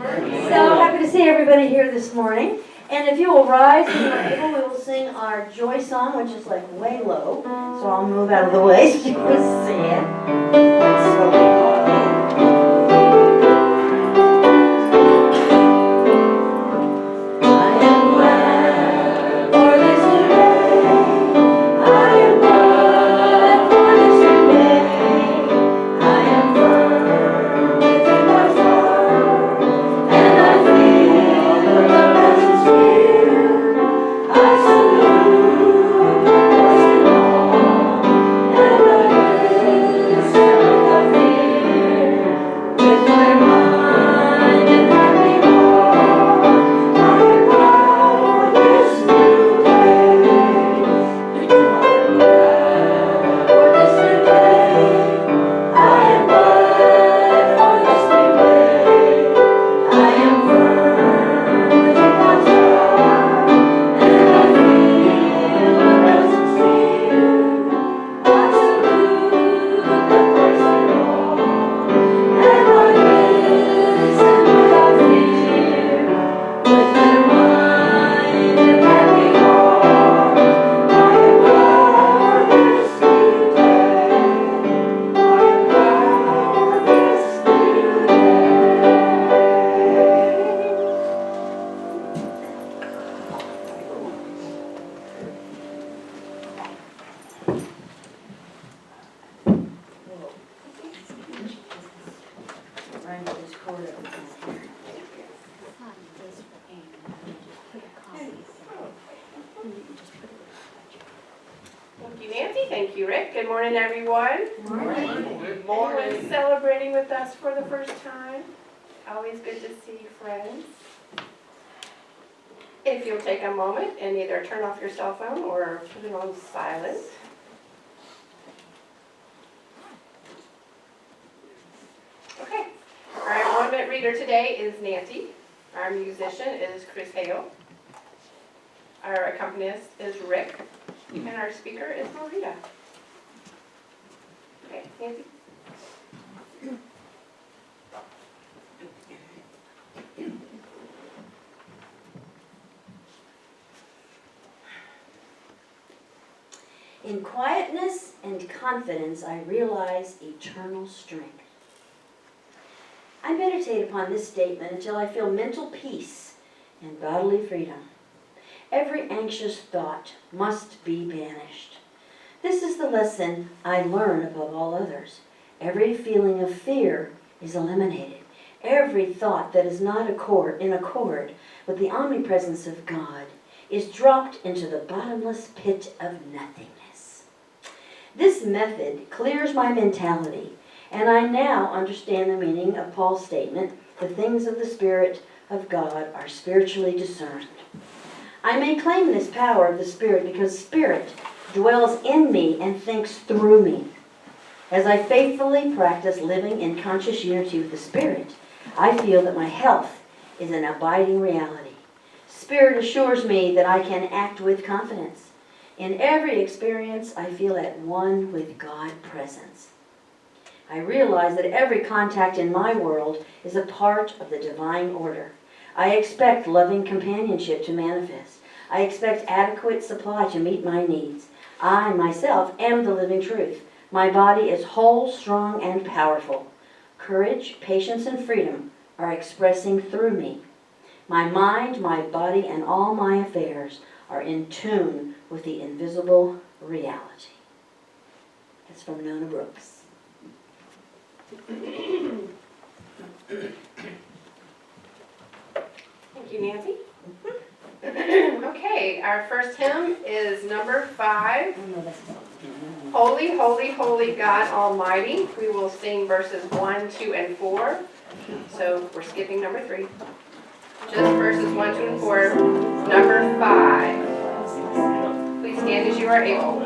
So happy to see everybody here this morning. And if you will rise when you're able, we will sing our joy song, which is like way low. So I'll move out of the way so you can see it. Thank you, Nancy. Thank you, Rick. Good morning, everyone. Good morning. Good morning. Anyone celebrating with us for the first time? Always good to see friends. If you'll take a moment and either turn off your cell phone or put it on silent. Okay. Our 1-minute reader today is Nancy. Our musician is Chris Hale. Our accompanist is Rick. And our speaker is Maurita. Okay, Nancy. In quietness and confidence, I realize eternal strength. I meditate upon this statement until I feel mental peace and bodily freedom. Every anxious thought must be banished. This is the lesson I learn above all others. Every feeling of fear is eliminated. Every thought that is not in accord with the omnipresence of God is dropped into the bottomless pit of nothingness. This method clears my mentality, and I now understand the meaning of Paul's statement, the things of the Spirit of God are spiritually discerned. I may claim this power of the Spirit because Spirit dwells in me and thinks through me. As I faithfully practice living in conscious unity with the Spirit, I feel that my health is an abiding reality. Spirit assures me that I can act with confidence. In every experience, I feel at one with God's presence. I realize that every contact in my world is a part of the divine order. I expect loving companionship to manifest. I expect adequate supply to meet my needs. I, myself, am the living truth. My body is whole, strong, and powerful. Courage, patience, and freedom are expressing through me. My mind, my body, and all my affairs are in tune with the invisible reality. That's from Nona Brooks. Thank you, Nancy. Okay, our first hymn is number 5. Holy, holy, holy God Almighty. We will sing verses 1, 2, and 4. So we're skipping number 3. Just verses 1, 2, and 4. Number 5. Please stand as you are able.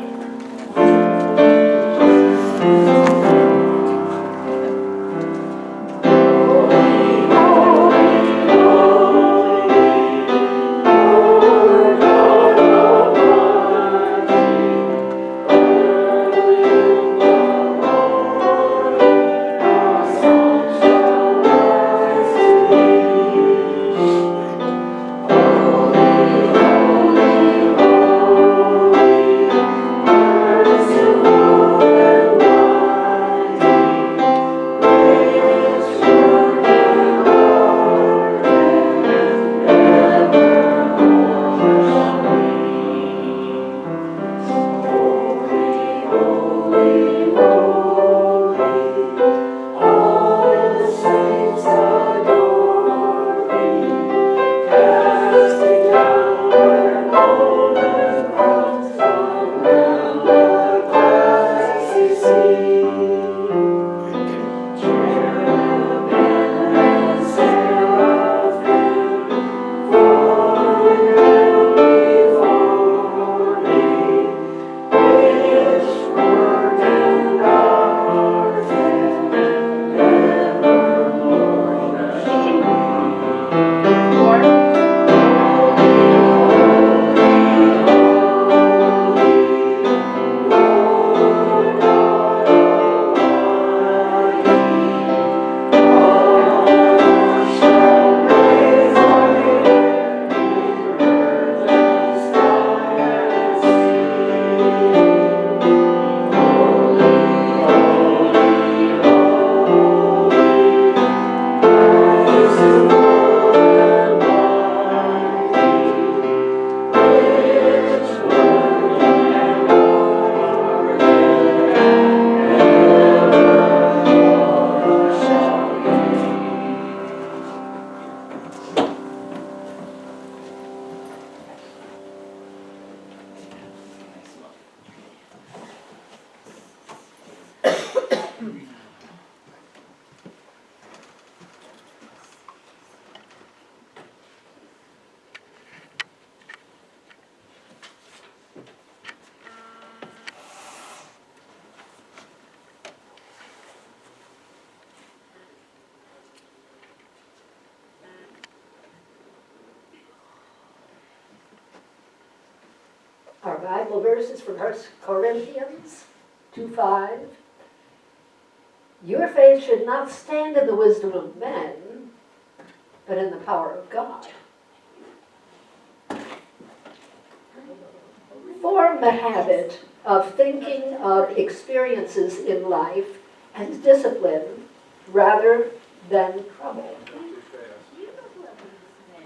Bible verse is from 1 Corinthians 2:5. Your faith should not stand in the wisdom of men, but in the power of God. Form the habit of thinking of experiences in life as discipline rather than trouble.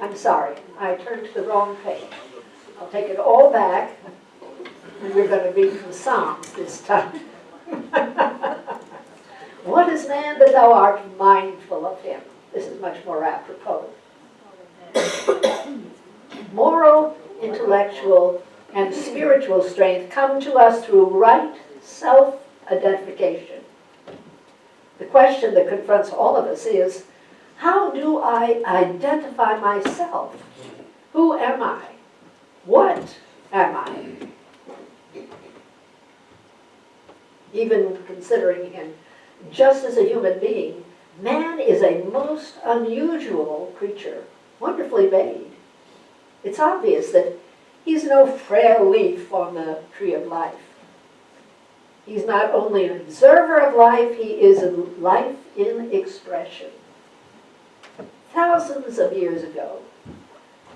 I'm sorry, I turned to the wrong page. I'll take it all back, and we're going to read from Psalms this time. What is man that thou art mindful of him? This is much more apropos. Moral, intellectual, and spiritual strength come to us through right self-identification. The question that confronts all of us is, how do I identify myself? Who am I? What am I? Even considering him just as a human being, man is a most unusual creature, wonderfully made. It's obvious that he's no frail leaf on the tree of life. He's not only an observer of life, he is a life in expression. Thousands of years ago,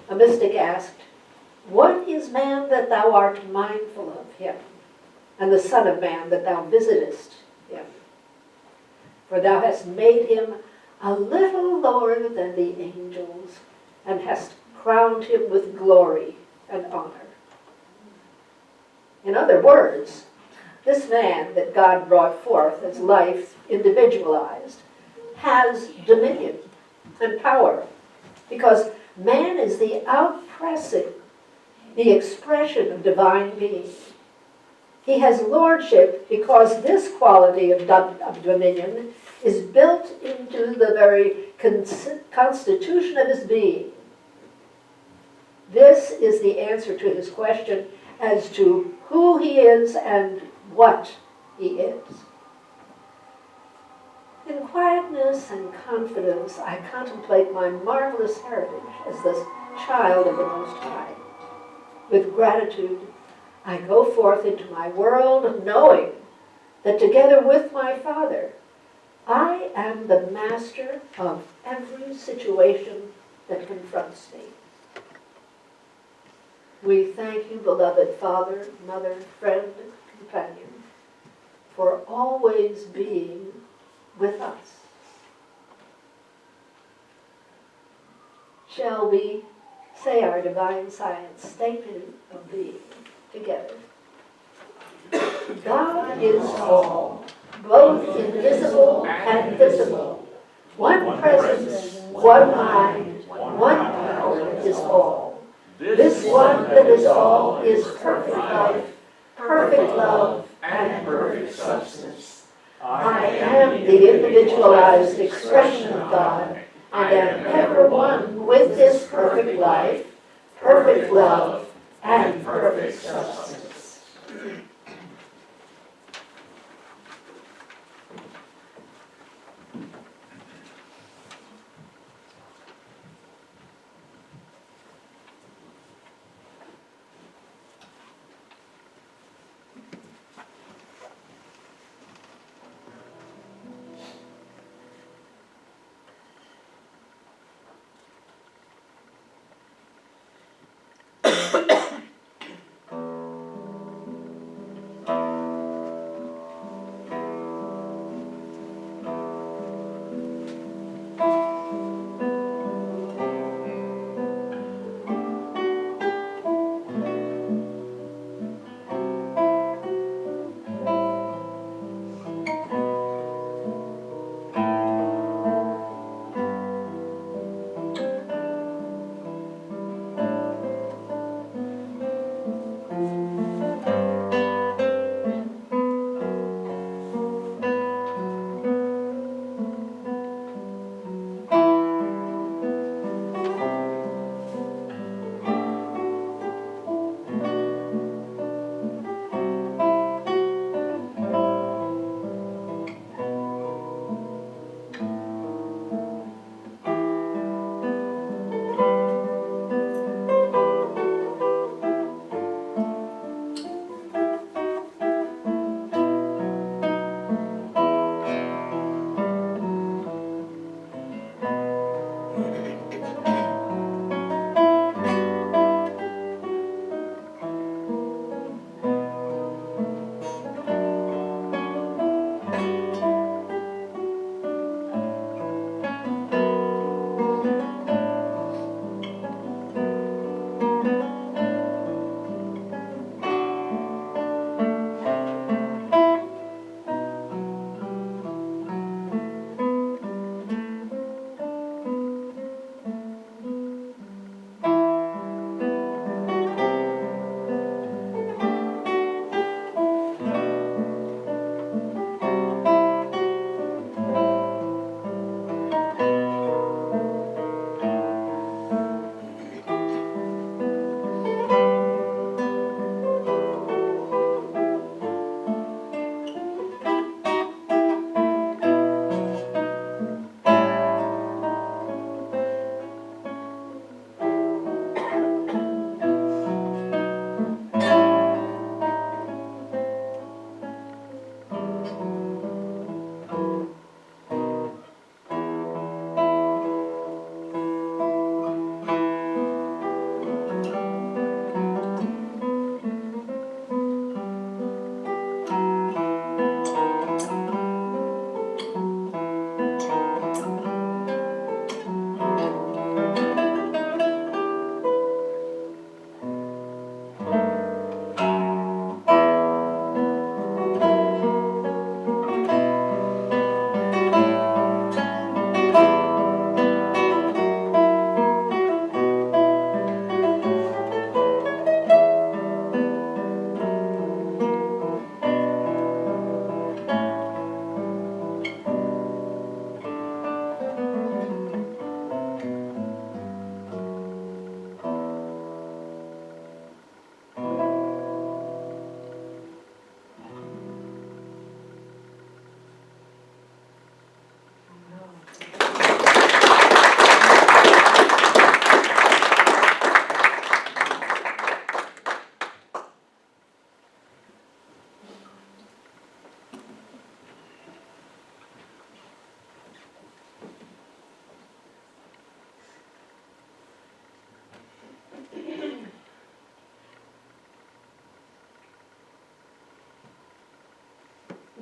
a mystic asked, what is man that thou art mindful of him, and the Son of Man that thou visitest him? For thou hast made him a little lower than the angels, and hast crowned him with glory and honor. In other words, this man that God brought forth as life individualized has dominion and power, because man is the outpressing, the expression of divine being. He has lordship because this quality of dominion is built into the very constitution of his being. This is the answer to his question as to who he is and what he is. In quietness and confidence, I contemplate my marvelous heritage as the child of the Most High. With gratitude, I go forth into my world knowing that together with my Father, I am the master of every situation that confronts me. We thank you, beloved Father, Mother, friend, companion, for always being with us. Shall we say our divine science statement of being together? God is all, both invisible and visible. One presence, one mind, one power is all. This one that is all is perfect life, perfect love, and perfect substance. I am the individualized expression of God, and am ever one with this perfect life, perfect love, and perfect substance.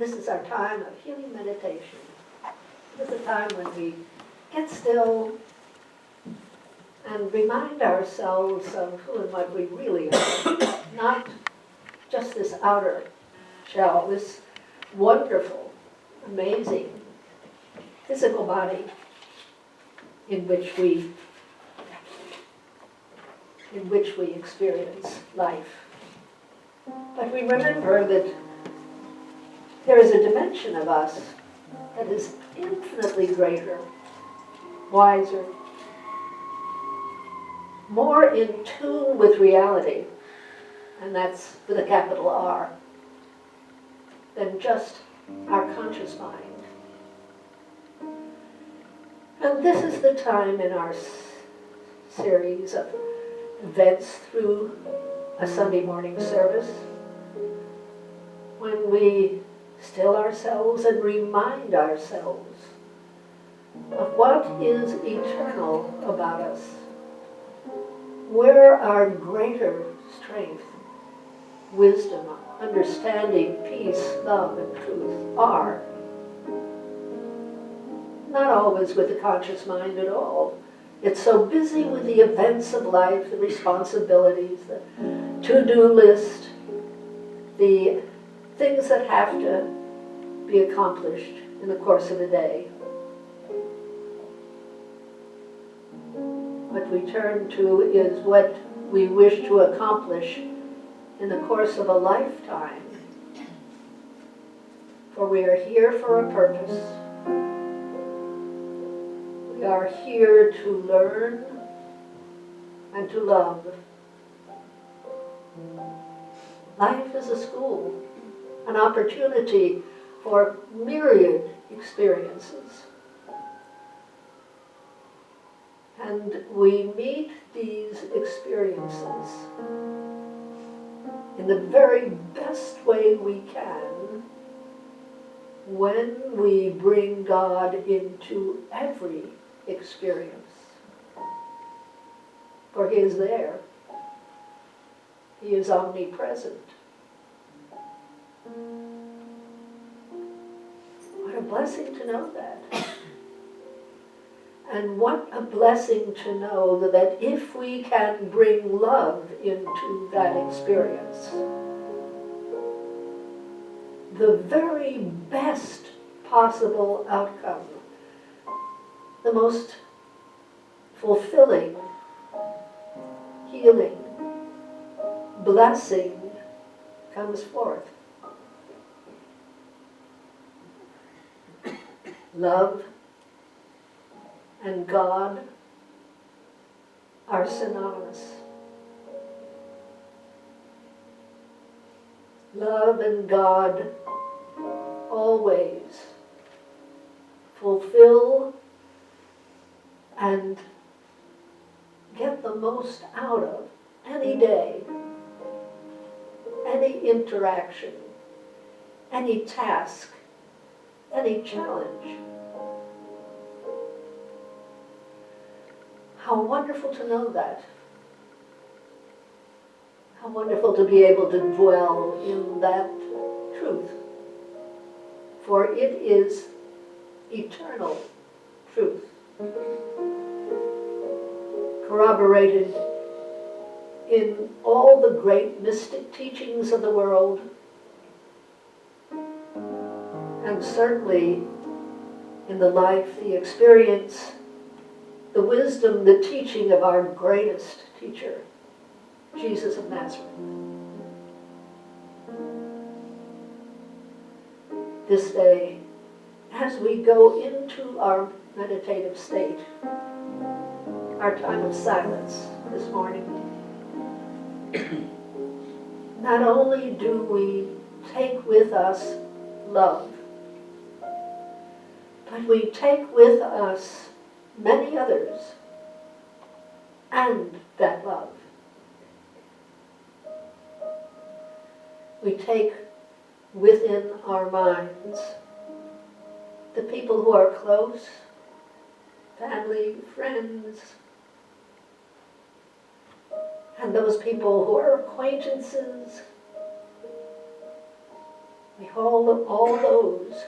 This is our time of healing meditation. This is a time when we get still and remind ourselves of who and what we really are. Not just this outer shell, this wonderful, amazing physical body in which we experience life. But we remember that there is a dimension of us that is infinitely greater, wiser, more in tune with reality, and that's with a capital R, than just our conscious mind. And this is the time in our series of events through a Sunday morning service when we still ourselves and remind ourselves of what is eternal about us, where our greater strength, wisdom, understanding, peace, love, and truth are. Not always with the conscious mind at all. It's so busy with the events of life, the responsibilities, the to-do list, the things that have to be accomplished in the course of a day. What we turn to is what we wish to accomplish in the course of a lifetime. For we are here for a purpose. We are here to learn and to love. Life is a school, an opportunity for myriad experiences. And we meet these experiences in the very best way we can when we bring God into every experience. For He is there. He is omnipresent. What a blessing to know that. And what a blessing to know that if we can bring love into that experience, the very best possible outcome, the most fulfilling, healing, blessing comes forth. Love and God are synonymous. Love and God always fulfill and get the most out of any day, any interaction, any task, any challenge. How wonderful to know that. How wonderful to be able to dwell in that truth. For it is eternal truth. Corroborated in all the great mystic teachings of the world, and certainly in the life, the experience, the wisdom, the teaching of our greatest teacher, Jesus of Nazareth. This day, as we go into our meditative state, our time of silence this morning, not only do we take with us love, but we take with us many others and that love. We take within our minds the people who are close, family, friends, and those people who are acquaintances, We hold all those,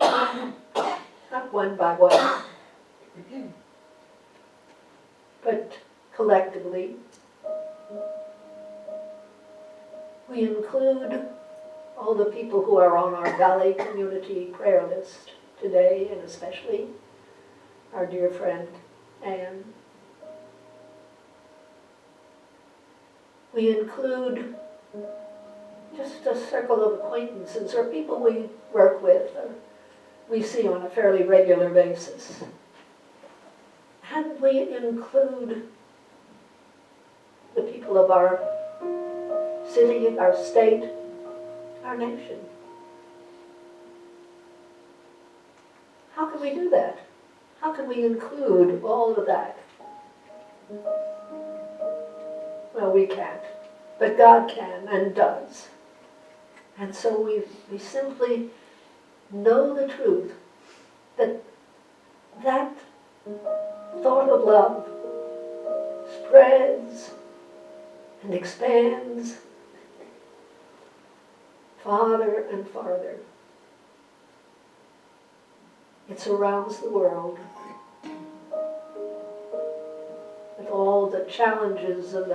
not one by one, but collectively. We include all the people who are on our Valley Community prayer list today, and especially our dear friend Anne. We include just a circle of acquaintances or people we work with or we see on a fairly regular basis. And we include the people of our city, our state, our nation. How can we do that? How can we include all of that? Well, we can't, but God can and does. And so we simply know the truth that that thought of love spreads and expands farther and farther. It surrounds the world with all the challenges and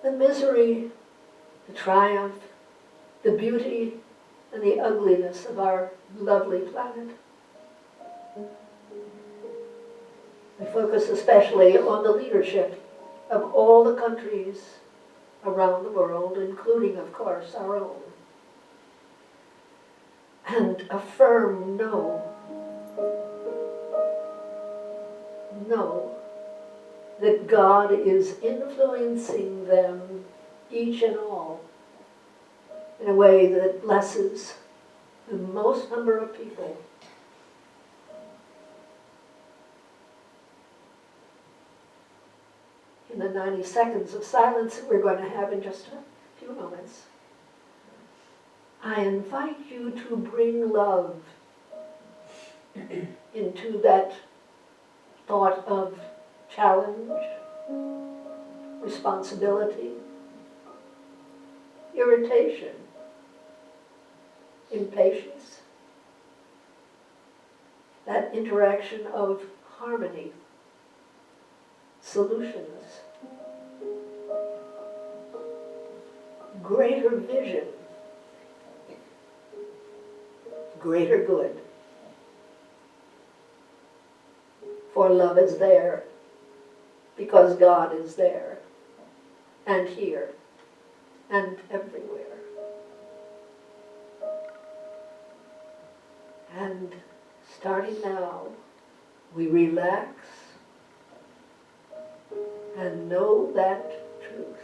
the misery, the triumph, the beauty, and the ugliness of our lovely planet. We focus especially on the leadership of all the countries around the world, including, of course, our own. And affirm no that God is influencing them, each and all, in a way that blesses the most number of people. In the 90 seconds of silence that we're going to have in just a few moments, I invite you to bring love into that thought of challenge, responsibility, irritation, impatience, that interaction of harmony, solutions, greater vision, greater good. For love is there because God is there and here and everywhere. And starting now, we relax and know that truth.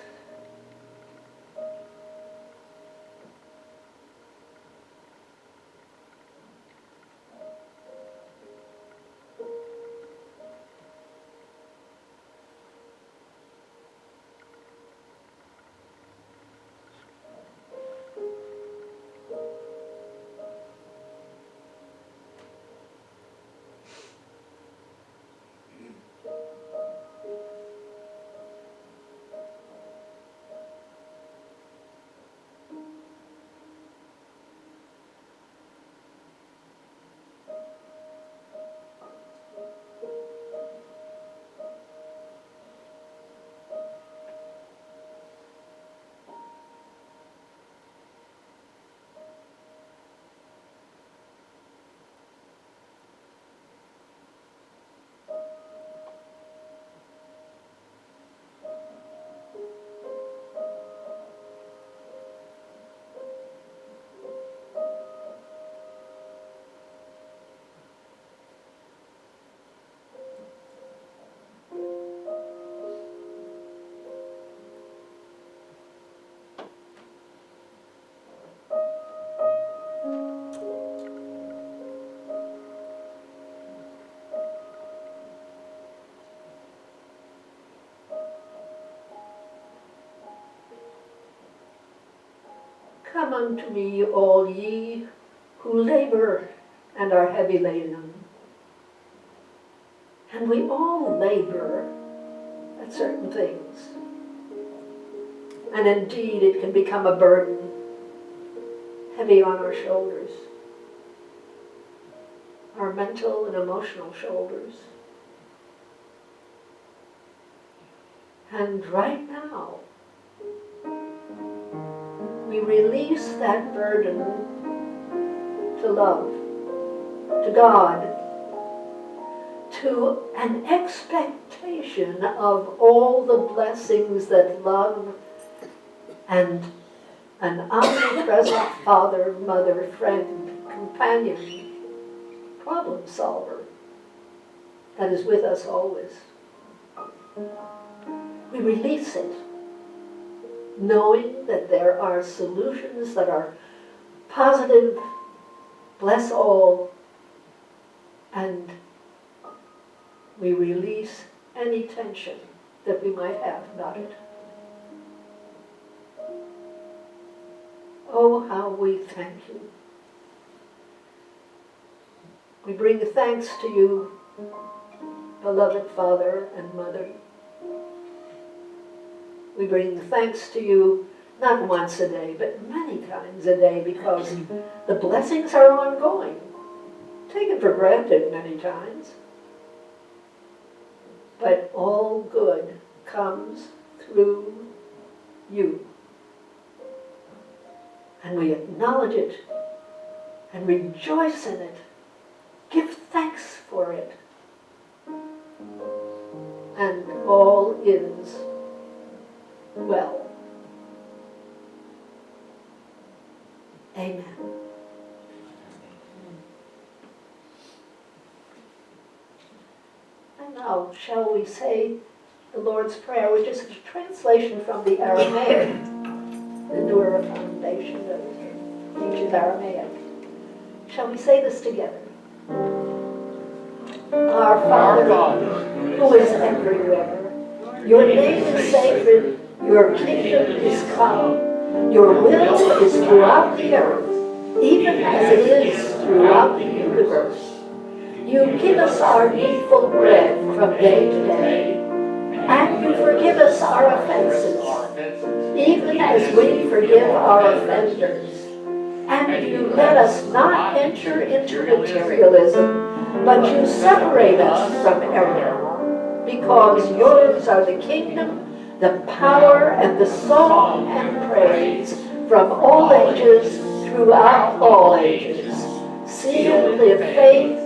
Come unto me, all ye who labor and are heavy laden. And we all labor at certain things. And indeed, it can become a burden, heavy on our shoulders, our mental and emotional shoulders. And right now, we release that burden to love, to God, to an expectation of all the blessings that love and an omnipresent father, mother, friend, companion, problem solver that is with us always. We release it, knowing that there are solutions that are positive, bless all, and we release any tension that we might have about it. Oh, how we thank you. We bring thanks to you, beloved Father and Mother. We bring thanks to you not once a day, but many times a day, because the blessings are ongoing, taken for granted many times. But all good comes through you. And we acknowledge it and rejoice in it. Give thanks for it. And all is well. Amen. And now, shall we say the Lord's Prayer, which is a translation from the Aramaic, the newer foundation that teaches Aramaic. Shall we say this together? Our Father, who is everywhere, your name is sacred, your kingdom is come, your will is throughout the earth, even as it is throughout the universe. You give us our needful bread from day to day, and you forgive us our offenses, even as we forgive our offenders. And you let us not enter into materialism, but you separate us from error, because yours are the kingdom, the power, and the song and praise from all ages throughout all ages, sealed in faith,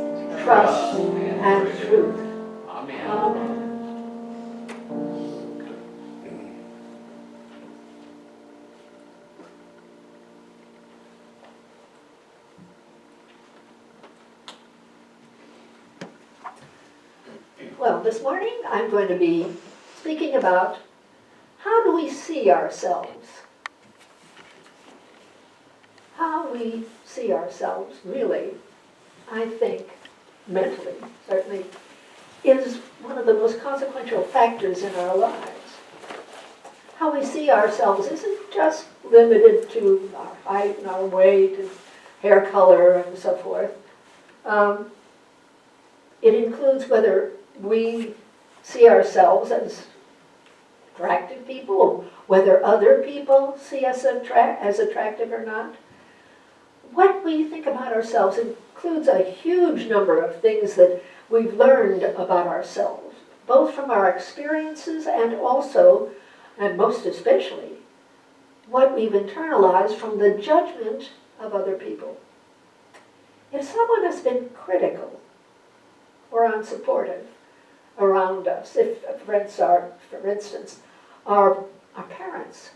trust, and truth. Amen. Well, this morning I'm going to be speaking about how do we see ourselves? How we see ourselves, really, I think, mentally, certainly, is one of the most consequential factors in our lives. How we see ourselves isn't just limited to our height and our weight and hair color and so forth. It includes whether we see ourselves as attractive people, whether other people see us as attractive or not. What we think about ourselves includes a huge number of things that we've learned about ourselves, both from our experiences and also, and most especially, what we've internalized from the judgment of other people. If someone has been critical or unsupportive around us, if friends are, for instance, our parents,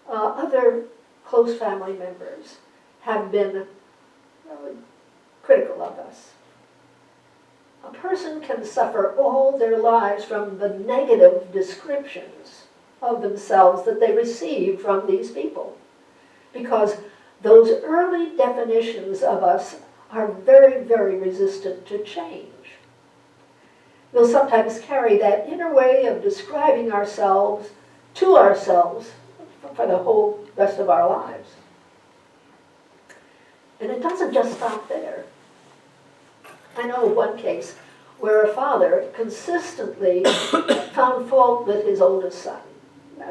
other close family members have been critical of us. A person can suffer all their lives from the negative descriptions of themselves that they receive from these people, because those early definitions of us are very, very resistant to change. We'll sometimes carry that inner way of describing ourselves to ourselves for the whole rest of our lives. And it doesn't just stop there. I know of one case where a father consistently found fault with his oldest son,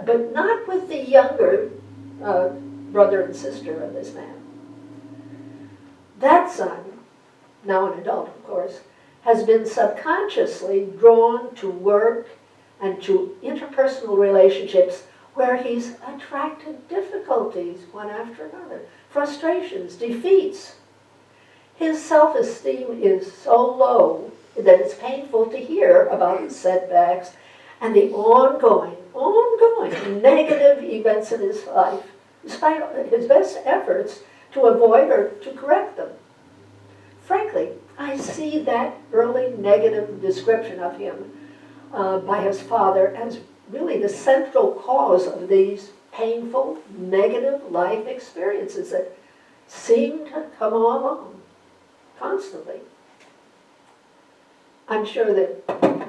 but not with the younger brother and sister of this man. That son, now an adult of course, has been subconsciously drawn to work and to interpersonal relationships where he's attracted difficulties one after another, frustrations, defeats. His self-esteem is so low that it's painful to hear about his setbacks and the ongoing negative events in his life, despite his best efforts to avoid or to correct them. Frankly, I see that early negative description of him by his father as really the central cause of these painful, negative life experiences that seem to come along constantly. I'm sure that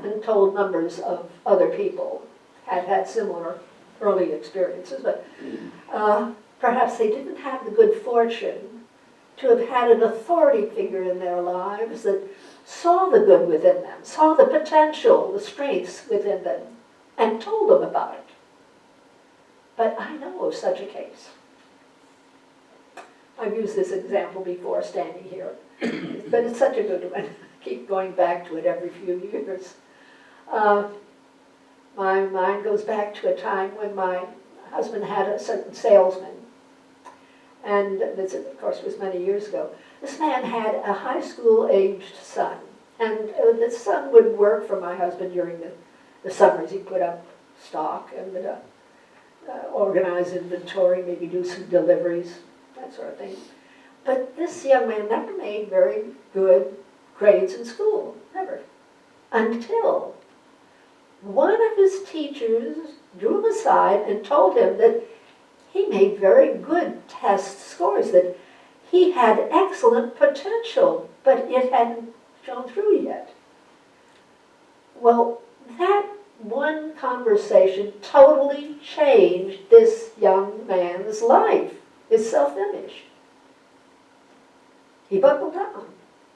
untold numbers of other people have had similar early experiences, but perhaps they didn't have the good fortune to have had an authority figure in their lives that saw the good within them, saw the potential, the strengths within them, and told them about it. But I know of such a case. I've used this example before standing here, but it's such a good one. I keep going back to it every few years. My mind goes back to a time when my husband had a certain salesman, and this, of course, was many years ago. This man had a high school-aged son, and the son would work for my husband during the summers. He'd put up stock and would organize inventory, maybe do some deliveries, that sort of thing. But this young man never made very good grades in school, never, until one of his teachers drew him aside and told him that he made very good test scores, that he had excellent potential, but it hadn't shown through yet. Well, that one conversation totally changed this young man's life, his self-image. He buckled down.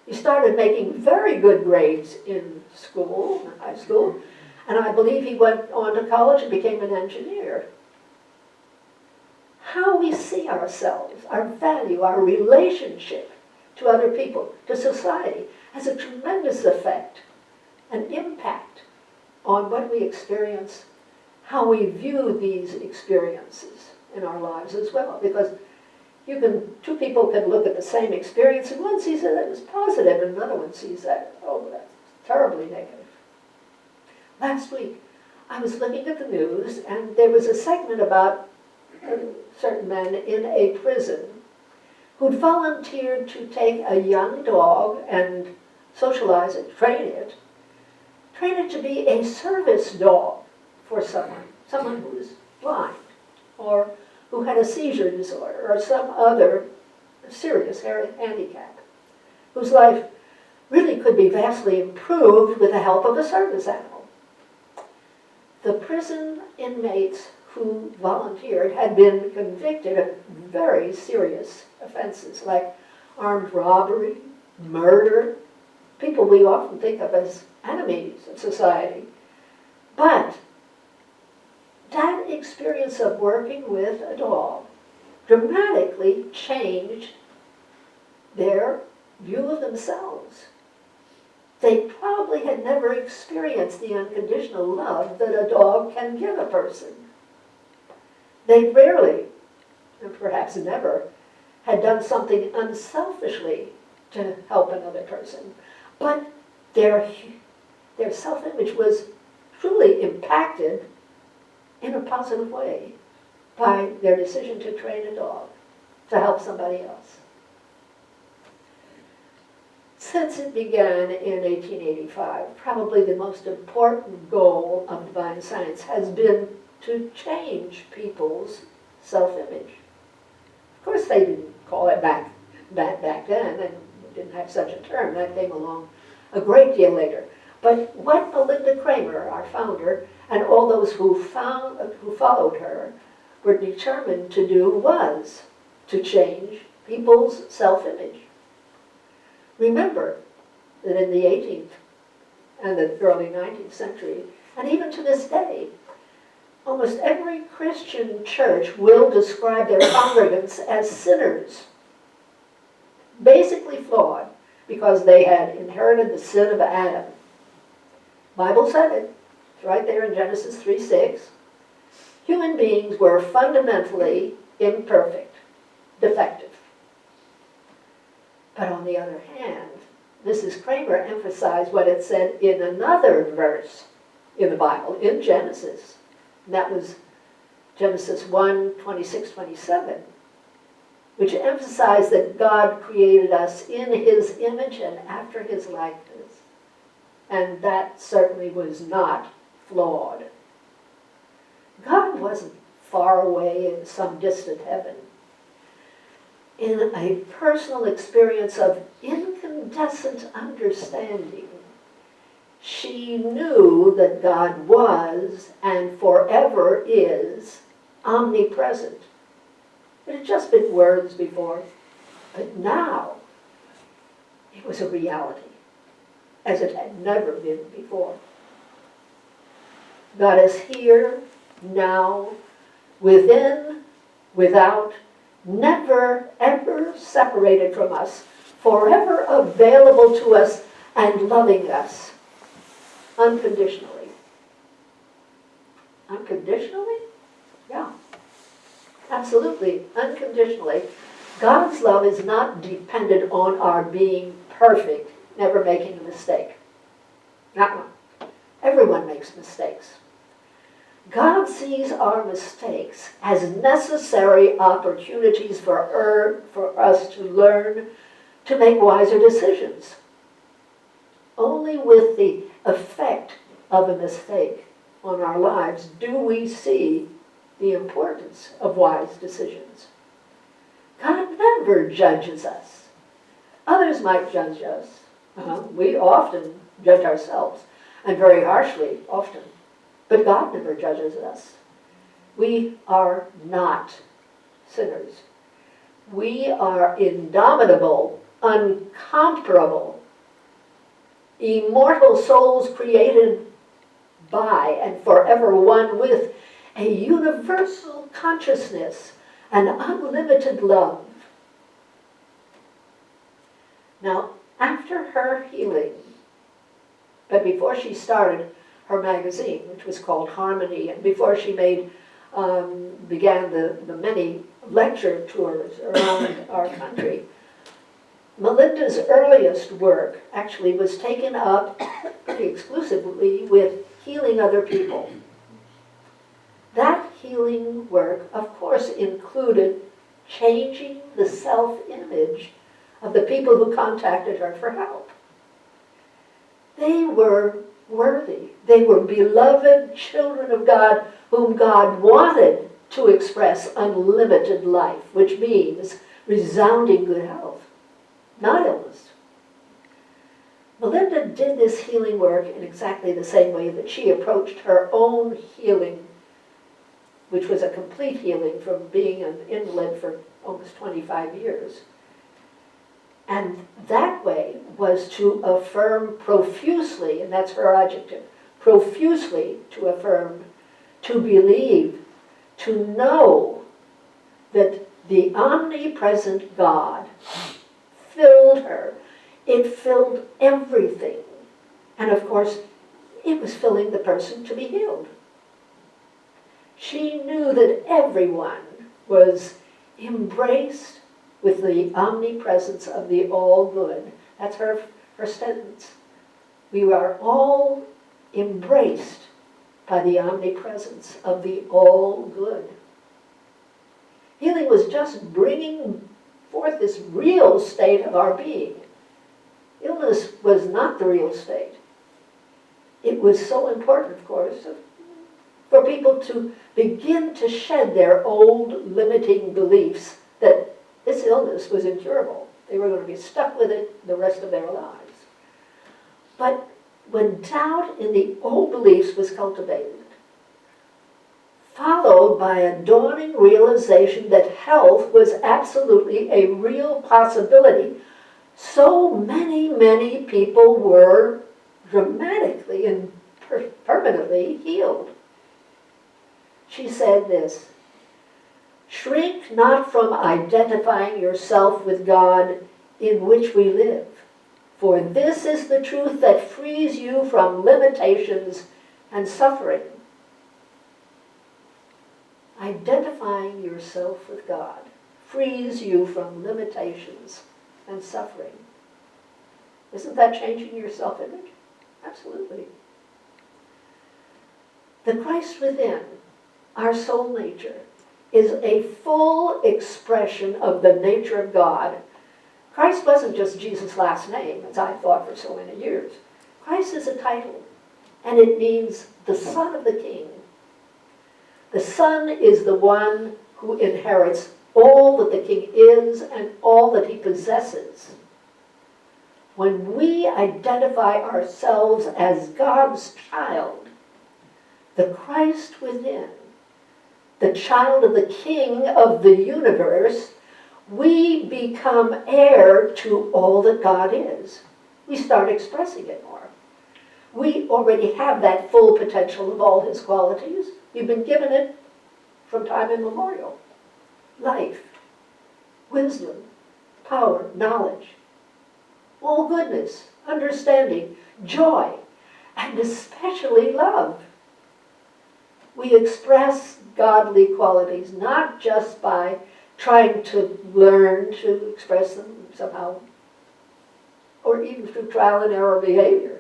He started making very good grades in school, high school, and I believe he went on to college and became an engineer. How we see ourselves, our value, our relationship to other people, to society, has a tremendous effect, an impact on what we experience, how we view these experiences in our lives as well. Because two people can look at the same experience, and one sees that as positive, and another one sees that, oh, that's terribly negative. Last week, I was looking at the news, and there was a segment about certain men in a prison who'd volunteered to take a young dog and socialize it, train it to be a service dog for someone who was blind, or who had a seizure disorder, or some other serious handicap, whose life really could be vastly improved with the help of a service animal. The prison inmates who volunteered had been convicted of very serious offenses like armed robbery, murder, people we often think of as enemies of society. But that experience of working with a dog dramatically changed their view of themselves. They probably had never experienced the unconditional love that a dog can give a person. They rarely, and perhaps never, had done something unselfishly to help another person. But their self-image was truly impacted in a positive way by their decision to train a dog to help somebody else. Since it began in 1885, probably the most important goal of divine science has been to change people's self-image. Of course, they didn't call it back then, and didn't have such a term. That came along a great deal later. But what Melinda Kramer, our founder, and all those who followed her were determined to do was to change people's self-image. Remember that in the 18th and the early 19th century, and even to this day, almost every Christian church will describe their congregants as sinners. basically flawed because they had inherited the sin of Adam. Bible said it. It's right there in Genesis 3:6. Human beings were fundamentally imperfect, defective. But on the other hand, Mrs. Kramer emphasized what it said in another verse in the Bible, in Genesis. And that was Genesis 1:26-27, which emphasized that God created us in his image and after his likeness. And that certainly was not flawed. God wasn't far away in some distant heaven. In a personal experience of incandescent understanding, she knew that God was and forever is omnipresent. It had just been words before, but now it was a reality, as it had never been before. God is here, now, within, without, never, ever separated from us, forever available to us and loving us unconditionally. Unconditionally? Yeah. Absolutely, unconditionally. God's love is not dependent on our being perfect, never making a mistake. Not one. Everyone makes mistakes. God sees our mistakes as necessary opportunities for us to learn to make wiser decisions. Only with the effect of a mistake on our lives do we see the importance of wise decisions. God never judges us. Others might judge us. We often judge ourselves, and very harshly often. But God never judges us. We are not sinners. We are indomitable, incomparable, immortal souls created by and forever one with a universal consciousness and unlimited love. Now, after her healing, but before she started her magazine, which was called Harmony, and before she began the many lecture tours around our country, Melinda's earliest work actually was taken up pretty exclusively with healing other people. That healing work, of course, included changing the self-image of the people who contacted her for help. They were worthy. They were beloved children of God whom God wanted to express unlimited life, which means resounding good health, not illness. Melinda did this healing work in exactly the same way that she approached her own healing, which was a complete healing from being an invalid for almost 25 years. And that way was to affirm profusely, and that's her adjective, profusely to affirm, to believe, to know that the omnipresent God filled her. It filled everything. And of course, it was filling the person to be healed. She knew that everyone was embraced with the omnipresence of the all-good. That's her sentence. We are all embraced by the omnipresence of the all-good. Healing was just bringing forth this real state of our being. Illness was not the real state. It was so important, of course, for people to begin to shed their old limiting beliefs that this illness was incurable. They were going to be stuck with it the rest of their lives. But when doubt in the old beliefs was cultivated, followed by a dawning realization that health was absolutely a real possibility, so many people were dramatically and permanently healed. She said this: "Shrink not from identifying yourself with God in which we live. For this is the truth that frees you from limitations and suffering. Identifying yourself with God frees you from limitations and suffering. Isn't that changing your self-image? Absolutely. The Christ within, our soul nature, is a full expression of the nature of God. Christ wasn't just Jesus' last name, as I thought for so many years. Christ is a title, and it means the Son of the King. The Son is the one who inherits all that the King is and all that he possesses. When we identify ourselves as God's child, the Christ within, the child of the King of the universe, we become heir to all that God is. We start expressing it more. We already have that full potential of all his qualities. You've been given it from time immemorial. Life, wisdom, power, knowledge, all goodness, understanding, joy, and especially love. We express godly qualities not just by trying to learn to express them somehow, or even through trial and error behavior.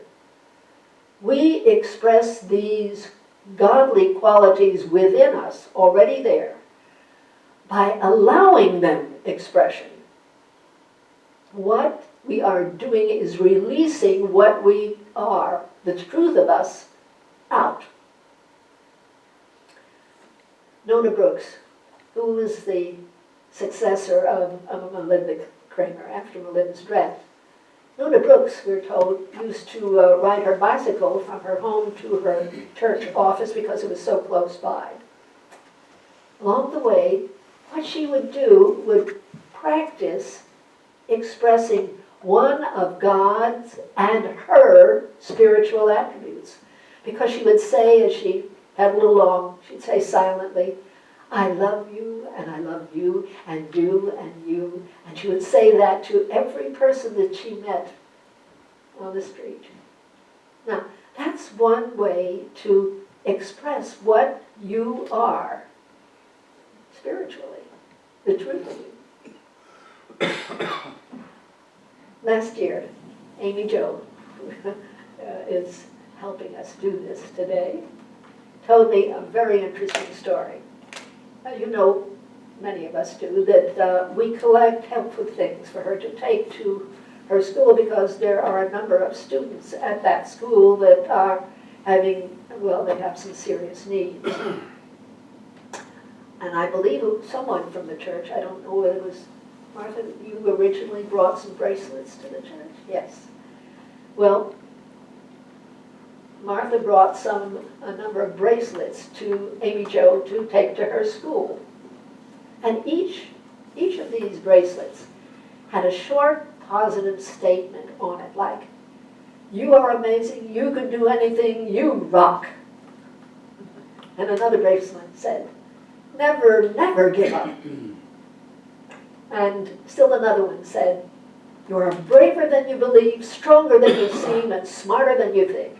We express these godly qualities within us, already there, by allowing them expression. What we are doing is releasing what we are, the truth of us, out. Nona Brooks, who was the successor of Melinda Kramer after Melinda's death. Nona Brooks, we're told, used to ride her bicycle from her home to her church office because it was so close by. Along the way, what she would do would practice expressing one of God's and her spiritual attributes. Because she would say, as she pedaled along, she'd say silently, I love you, and I love you, and you, and you. And she would say that to every person that she met on the street. Now, that's one way to express what you are spiritually, the truth of you. Last year, Amy Jo, who is helping us do this today, told me a very interesting story. You know, many of us do, that we collect helpful things for her to take to her school because there are a number of students at that school that are having, well, they have some serious needs. And I believe someone from the church, I don't know whether it was Martha, you originally brought some bracelets to the church? Yes. Well, Martha brought a number of bracelets to Amy Jo to take to her school. And each of these bracelets had a short positive statement on it, like, you are amazing, you can do anything, you rock. And another bracelet said, never, never give up. And still another one said, you are braver than you believe, stronger than you seem, and smarter than you think.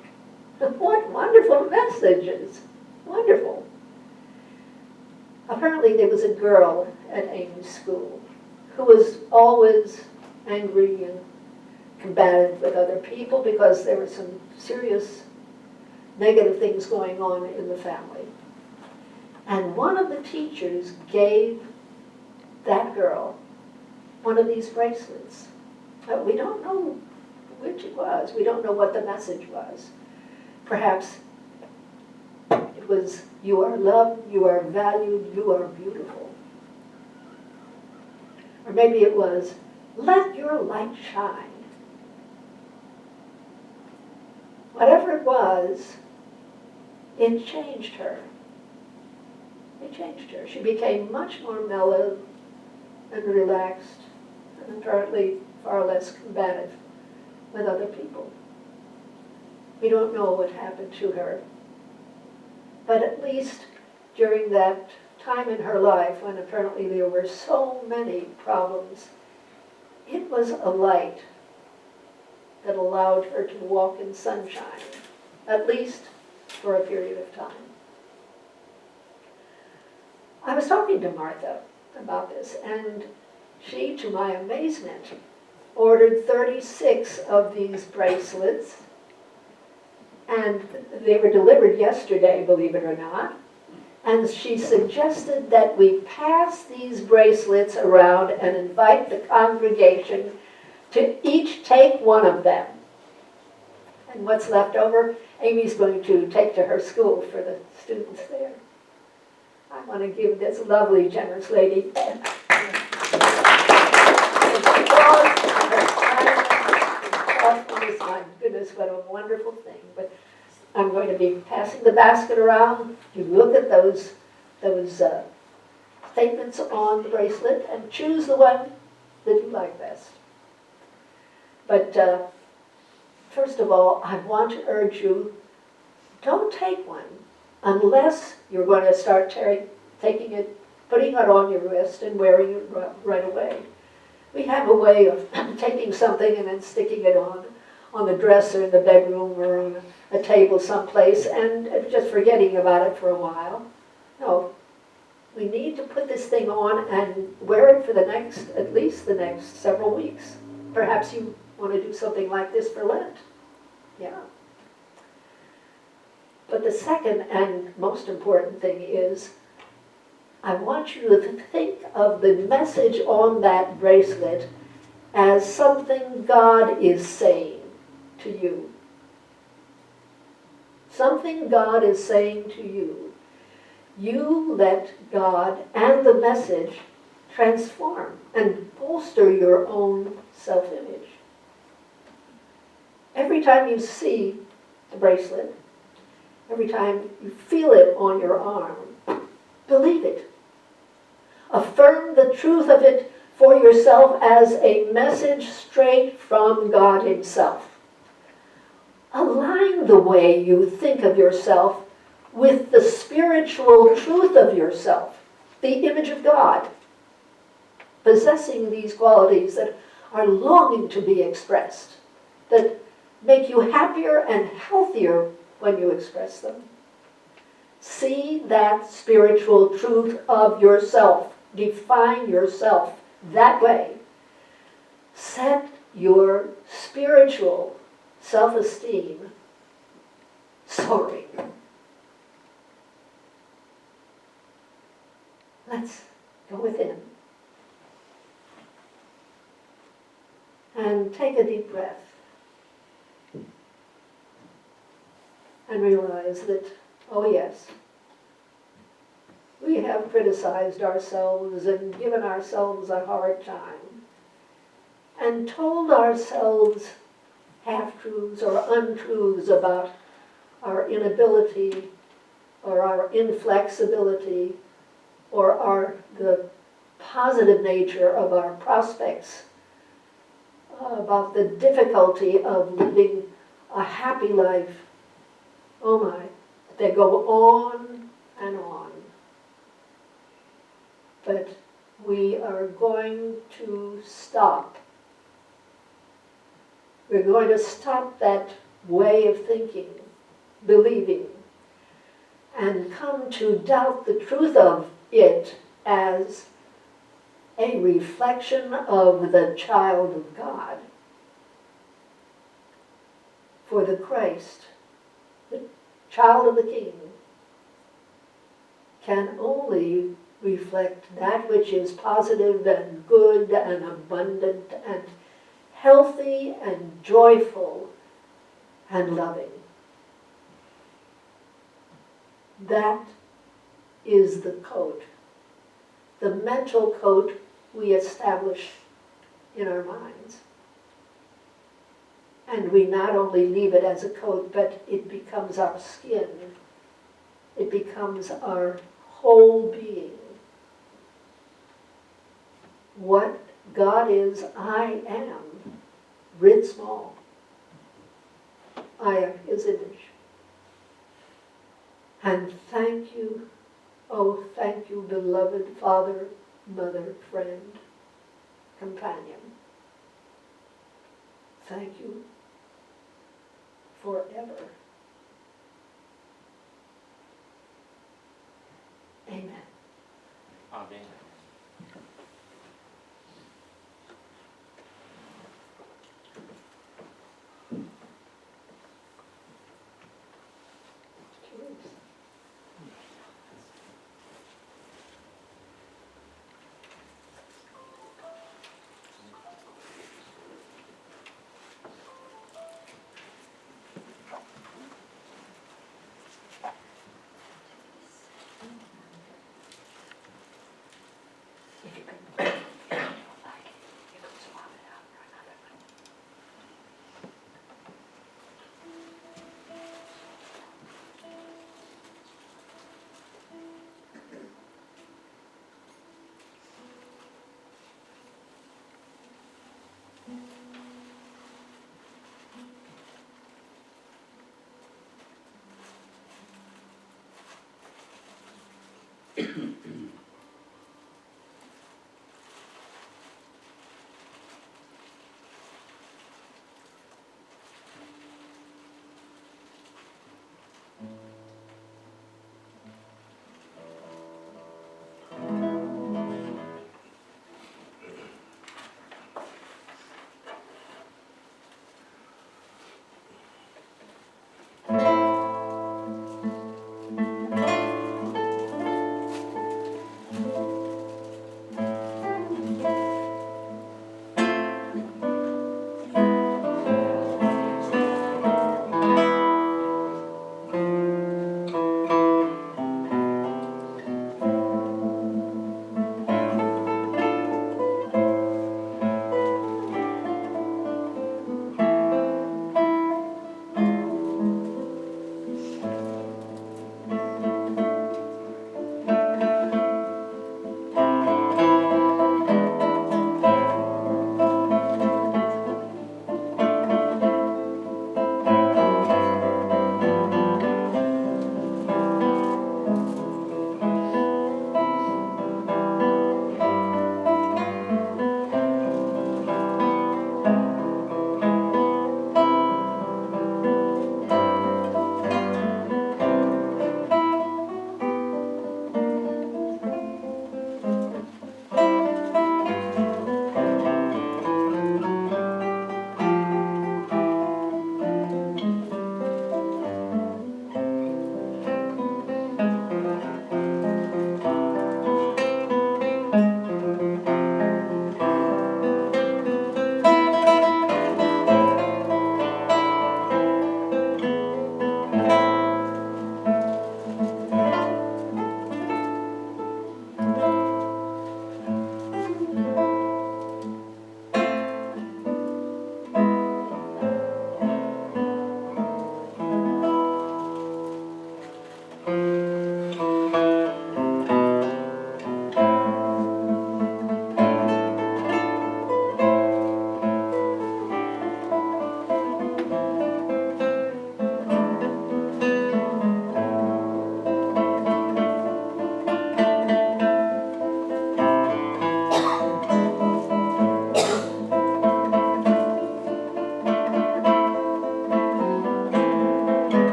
What wonderful messages. Wonderful. Apparently there was a girl at Amy's school who was always angry and combative with other people because there were some serious negative things going on in the family. And one of the teachers gave that girl one of these bracelets. But we don't know which it was. We don't know what the message was. Perhaps it was, you are loved, you are valued, you are beautiful. Or maybe it was, let your light shine. Whatever it was, it changed her. It changed her. She became much more mellow and relaxed and apparently far less combative with other people. We don't know what happened to her. But at least during that time in her life when apparently there were so many problems, It was a light that allowed her to walk in sunshine, at least for a period of time. I was talking to Martha about this, and she, to my amazement, ordered 36 of these bracelets, and they were delivered yesterday, believe it or not. And she suggested that we pass these bracelets around and invite the congregation to each take one of them. And what's left over, Amy's going to take to her school for the students there. I want to give this lovely, generous lady my goodness, what a wonderful thing. But I'm going to be passing the basket around. You look at those statements on the bracelet and choose the one that you like best. But first of all, I want to urge you, don't take one unless you're going to start taking it, putting it on your wrist and wearing it right away. We have a way of taking something and then sticking it on the dresser in the bedroom or on a table someplace and just forgetting about it for a while. No, we need to put this thing on and wear it for at least the next several weeks. Perhaps you want to do something like this for Lent. Yeah. But the second and most important thing is, I want you to think of the message on that bracelet as something God is saying to you. Something God is saying to you. You let God and the message transform and bolster your own self-image. Every time you see the bracelet, every time you feel it on your arm, believe it. Affirm the truth of it for yourself as a message straight from God Himself. Align the way you think of yourself with the spiritual truth of yourself, the image of God, possessing these qualities that are longing to be expressed, that make you happier and healthier when you express them. See that spiritual truth of yourself. Define yourself that way. Set your spiritual self-esteem soaring. Let's go within and take a deep breath and realize that, oh yes, we have criticized ourselves and given ourselves a hard time and told ourselves half-truths or untruths about our inability or our inflexibility or the positive nature of our prospects, about the difficulty of living a happy life. Oh my, they go on and on. But we are going to stop. We're going to stop that way of thinking, believing, and come to doubt the truth of it as a reflection of the child of God. For the Christ, the child of the King, can only reflect that which is positive and good and abundant and healthy and joyful and loving. That is the code, the mental code we establish in our minds. And we not only leave it as a code, but it becomes our skin. It becomes our whole being. What God is, I am, writ small. I am His image. And thank you, oh thank you, beloved Father, Mother, friend, companion. thank you forever. Amen. Amen. If you could, you could swap it out for another one.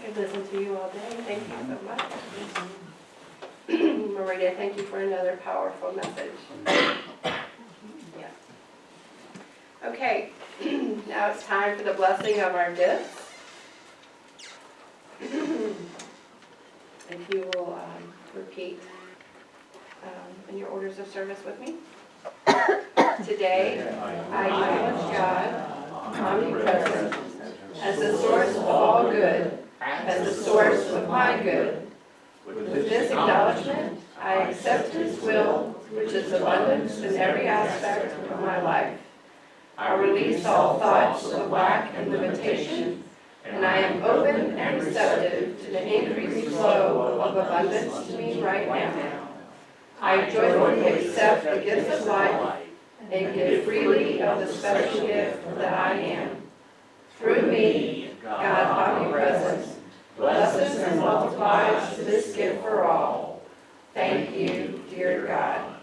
could listen to you all day. Thank you so much. Maurita, thank you for another powerful message. Yeah. Okay, now it's time for the blessing of our gifts. If you will repeat in your orders of service with me. Today, I acknowledge God, omnipresent, as the source of all good, as the source of my good. With this acknowledgement, I accept His will, which is abundance in every aspect of my life. I release all thoughts of lack and limitation, and I am open and receptive to the increased flow of abundance to me right now. I joyfully accept the gifts of life and give freely of the special gift that I am. Through me, God omnipresent blesses and multiplies this gift for all. Thank you, dear God.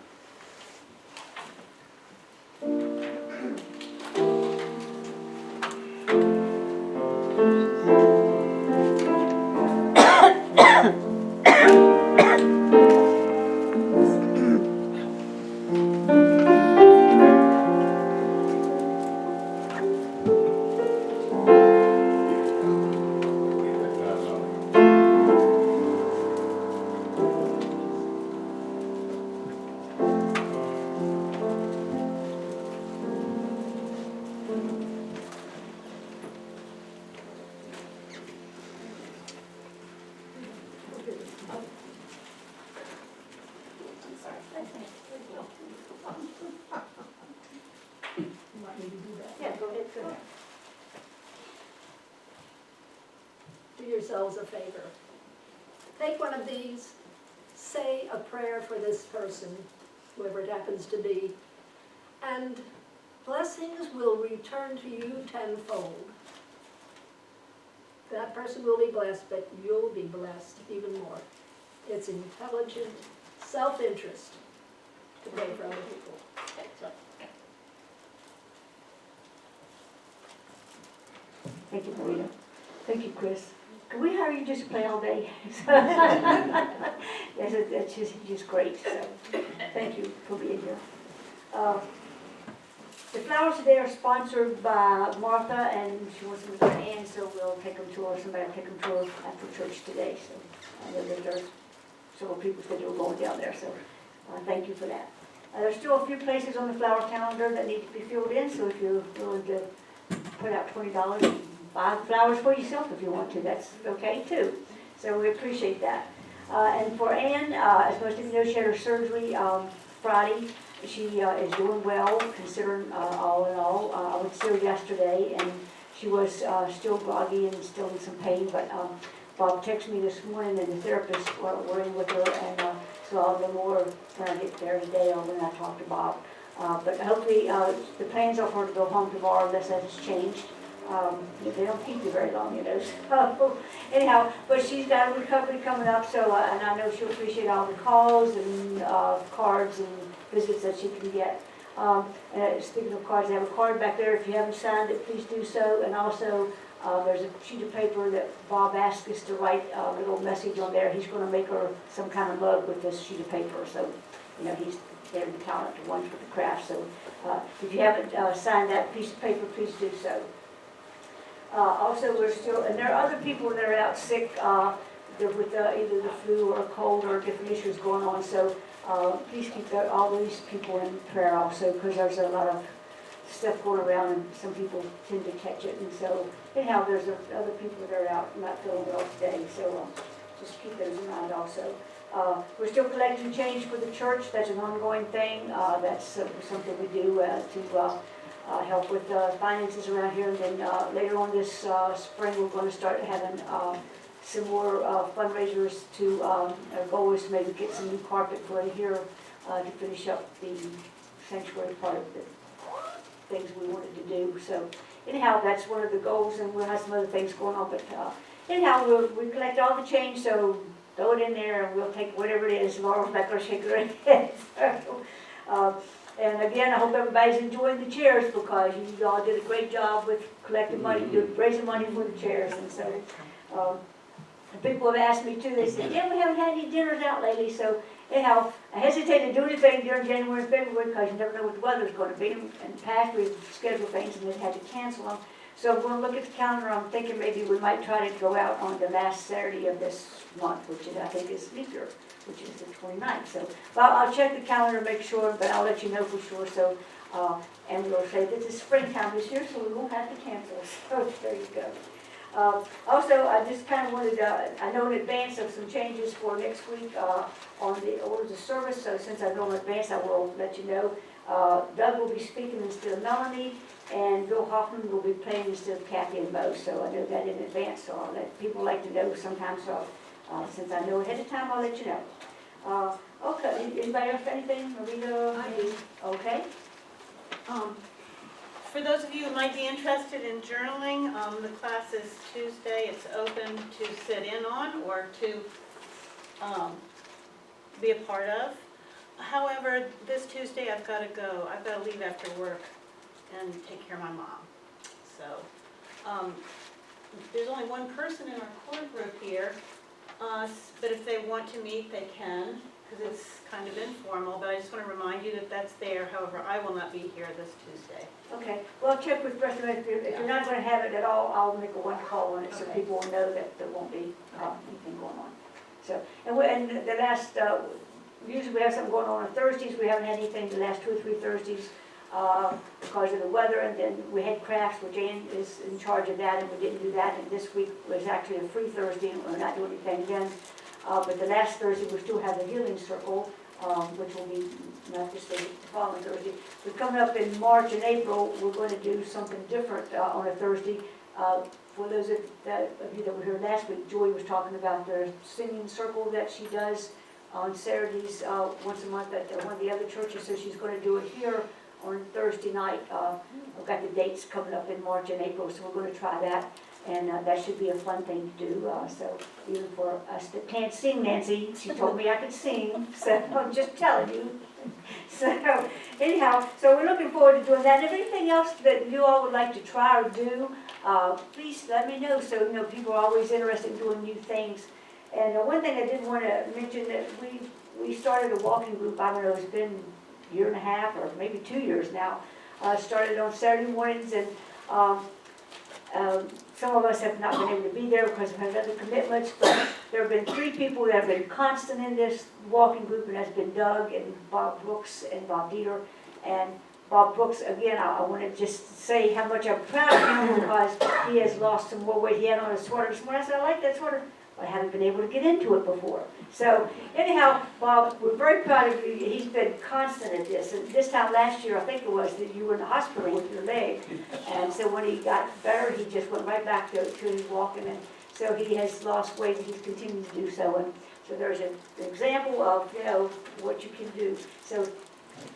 Yeah, go ahead, go ahead. Do yourselves a favor. Take one of these, say a prayer for this person, whoever it happens to be, and blessings will return to you tenfold. That person will be blessed, but you'll be blessed even more. It's intelligent self-interest to pray for other people. So, Thank you, Maurita. Thank you, Chris. Can we hire you just to play all day? Yes, it's just great. So, thank you for being here. The flowers today are sponsored by Martha, and she wants them to go to Ann, so we'll take them to her. Somebody will take them to her after church today. So I know that there are several people said they were going down there, so thank you for that. There's still a few places on the flower calendar that need to be filled in, so if you're willing to put out $20 and buy flowers for yourself if you want to, that's okay too. So we appreciate that. And for Ann, as most of you know, she had her surgery Friday. She is doing well, considering all in all. I went to see her yesterday, and she was still groggy and still in some pain, but Bob texted me this morning, and the therapist were in with her, and so I'll know more when I get there today or when I talk to Bob. But hopefully, the plans are for her to go home tomorrow unless that has changed. They don't keep you very long, you know. So anyhow, but she's got a recovery coming up, so and I know she'll appreciate all the calls and cards and visits that she can get. And speaking of cards, I have a card back there. If you haven't signed it, please do so. And also, there's a sheet of paper that Bob asked us to write a little message on there. He's going to make her some kind of mug with this sheet of paper. So, you know, he's very talented ones with the craft. So, if you haven't signed that piece of paper, please do so. Also, we're still, and there are other people that are out sick with either the flu or a cold or different issues going on. So please keep all these people in prayer also, because there's a lot of stuff going around and some people tend to catch it. And so anyhow, there's other people that are out not feeling well today. So just keep those in mind also. We're still collecting change for the church. That's an ongoing thing. That's something we do to help with finances around here. And then later on this spring, we're going to start having some more fundraisers to, our goal is to maybe get some new carpet for in here to finish up the sanctuary part of the things we wanted to do. So anyhow, that's one of the goals, and we'll have some other things going on. But anyhow, we collect all the change, so throw it in there, and we'll take whatever it is. Laura's back there shaking her head. And again, I hope everybody's enjoying the chairs, because you all did a great job with collecting money, raising money for the chairs. And so People have asked me too, they said, yeah, we haven't had any dinners out lately, so anyhow, I hesitate to do anything during January and February because you never know what the weather's gonna be. In the past, we've scheduled things and then had to cancel them. So I'm gonna look at the calendar, I'm thinking maybe we might try to go out on the last Saturday of this month, which is, I think is leap year, which is the 29th. So, well, I'll check the calendar, make sure, but I'll let you know for sure, so, and we'll say that it's springtime this year, so we won't have to cancel, so there you go. Also, I just kind of wanted, I know in advance of some changes for next week on the orders of service, so since I know in advance, I will let you know. Doug will be speaking instead of Melanie, and Bill Hoffman will be playing instead of Kathy and Mo, so I know that in advance, so I'll let people like to know sometimes, so since I know ahead of time, I'll let you know. Okay, anybody else got anything? Maurita? I do. Okay. For those of you who might be interested in journaling, the class is Tuesday. It's open to sit in on or to be a part of. However, this Tuesday I've got to go. I've got to leave after work and take care of my mom. So there's only one person in our core group here, but if they want to meet, they can, because it's kind of informal. But I just want to remind you that that's there. However, I will not be here this Tuesday. Okay, well, check with the rest of it. If you're not going to have it at all, I'll make a one call on it so Okay. people will know that there won't be anything going on. So, and the last, usually we have something going on Thursdays. We haven't had anything the last 2 or 3 Thursdays because of the weather. And then we had crafts, where Jane is in charge of that, and we didn't do that. And this week was actually a free Thursday, and we're not doing anything again. But the last Thursday, we still have the healing circle, which will be not this Thursday, the following Thursday. We're coming up in March and April, we're going to do something different on a Thursday. For those of you that were here last week, Joy was talking about the singing circle that she does on Saturdays once a month at one of the other churches, so she's going to do it here on Thursday night. I've got the dates coming up in March and April, so we're going to try that. And that should be a fun thing to do. So even for us that can't sing, Nancy, she told me I could sing, so I'm just telling you. So anyhow, so we're looking forward to doing that. And if anything else that you all would like to try or do, please let me know. So people are always interested in doing new things. And one thing I did want to mention that we started a walking group. I don't know, it's been a year and a half or maybe 2 years now. Started on Saturday mornings, and some of us have not been able to be there because of other commitments, but there have been 3 people that have been constant in this walking group, and that's been Doug and Bob Brooks and Bob Dieter. And Bob Brooks, again, I want to just say how much I'm proud of him because he has lost some more weight. He had on a sweater this morning. I said, I like that sweater. I haven't been able to get into it before. So anyhow, Bob, we're very proud of you. He's been constant at this. And this time last year, I think it was, that you were in the hospital with your leg. And so when he got better, he just went right back to his walking. And so he has lost weight, and he's continued to do so. And so there's an example of, what you can do. So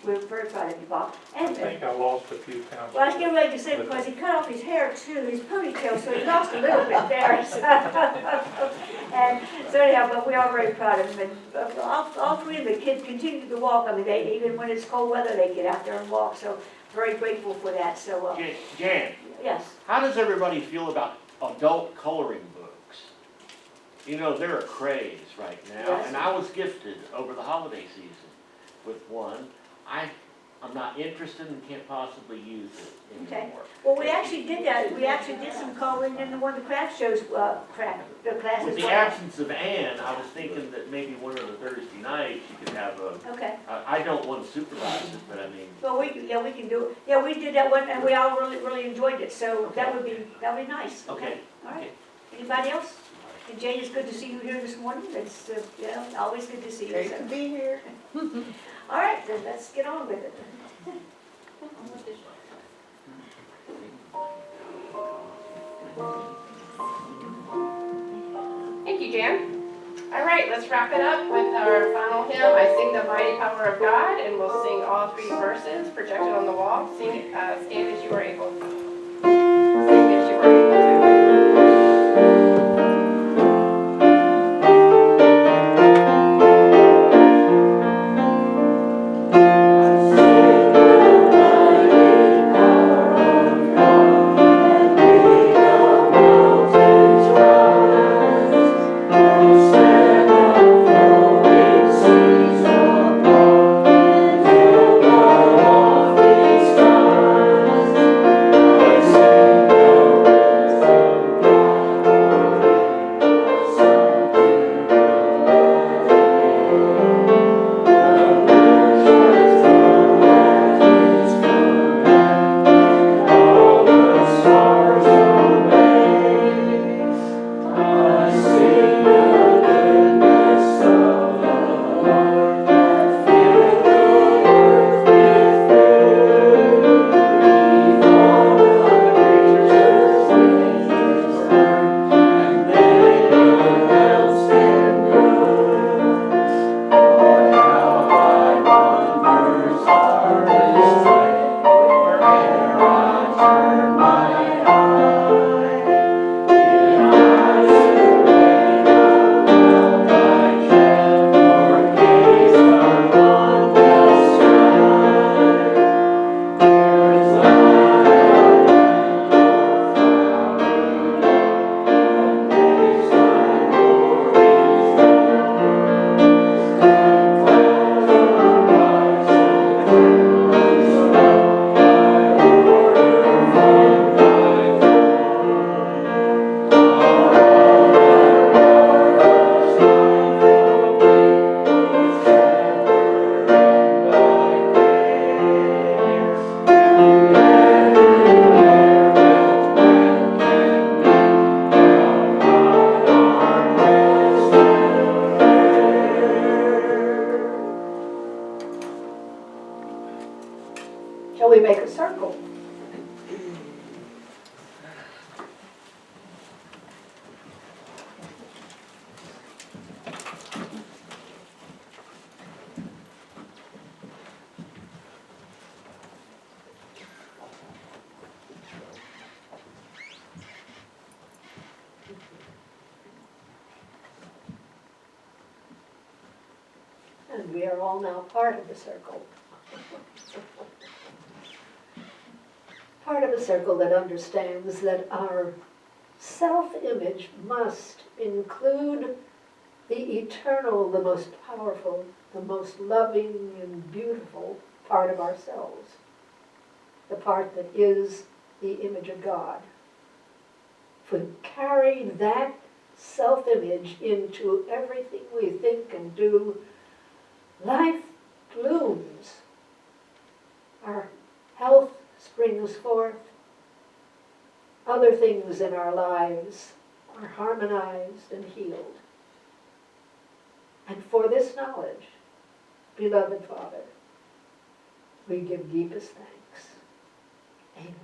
we're very proud of you, Bob. And, I think I lost a few pounds. well, I was getting ready to say, because he cut off his hair too, his ponytail, so he lost a little bit there. So. And so anyhow, but we are very proud of him. And all 3 of the kids continue to walk. I mean, even when it's cold weather, they get out there and walk. So very grateful for that. So Jan, yes. how does everybody feel about adult coloring books? They're a craze right now, Yes. and I was gifted over the holiday season with one. I'm not interested and can't possibly use it Okay. anymore. Well, we actually did that. We actually did some coloring in one of the craft shows, the classes. With the absence of Ann, I was thinking that maybe one of the Thursday nights you could have a. Okay. I don't want to supervise it, but I mean. Well, we can do it. Yeah, we did that one, and we all really enjoyed it. So that would be nice. Okay. All right. Okay. Anybody else? And Jane, it's good to see you here this morning. It's always good to see you. Great So. to be here. All right, then let's get on with it. Thank you, Jan. All right, let's wrap it up with our final hymn, I Sing the Mighty Power of God, and we'll sing all 3 verses projected on the wall. Sing, stand as you are able. Sing as you are able to. Mountains rise. and we are all now part of the circle. Part of a circle that understands that our self-image must include the eternal, the most powerful, the most loving and beautiful part of ourselves, the part that is the image of God. If we carry that self-image into everything we think and do, life blooms. Our health springs forth. Other things in our lives are harmonized and healed. And for this knowledge, beloved Father, we give deepest thanks. Amen.